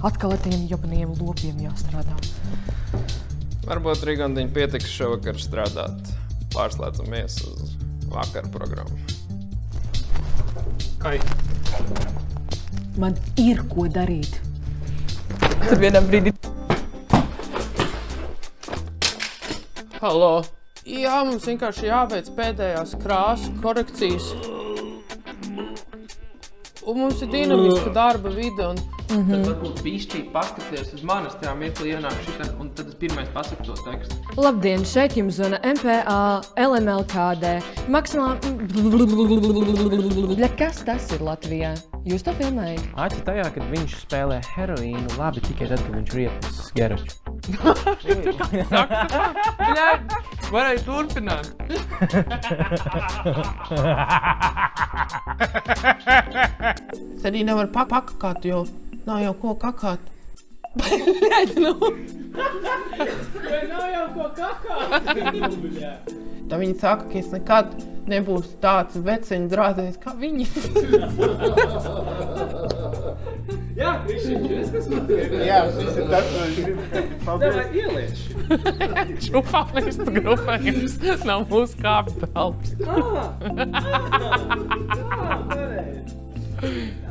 Atkal ar tiem jabaniem lopiem jāstrādā. Varbūt Rigandiņa pietiks šovakar strādāt. Pārslēdzamies uz vakara programmu. Ai. Man ir ko darīt. Tur vienā brīdī. Halo. Jā, mums vienkārši jāveic pēdējās krāsu korekcijas. Un mums ir dinamiska darba vide. Tad varbūt bišķī paskaties uz manis, tajā mirklī ienāk šitā, un tad es pirmais pasaku to tekstu. Labdien, šeit jums zvana MPA, LMLKD, maksimāli... Kas tas ir Latvijā? Jūs to filmējat? Aķi tajā, kad viņš spēlē heroīnu, labi tikai tad, kad viņš riepjas Geraču. Bļaļ, varēja turpināt. Es arī nevaru pakakāt, jo nav jau ko kakāt. Bļaļ, nu. Nav jau ko kakāt. Tā viņi saka, ka es nekad nebūšu tāds veceņu drāzējs kā viņi. Jā, Krišķiņš, es notiek. Jā, šis ir tas, ko es gribu. Paldies. Davai ieliec. Čupālistu grupējums nav mūsu kāpju telpas. Pareizi.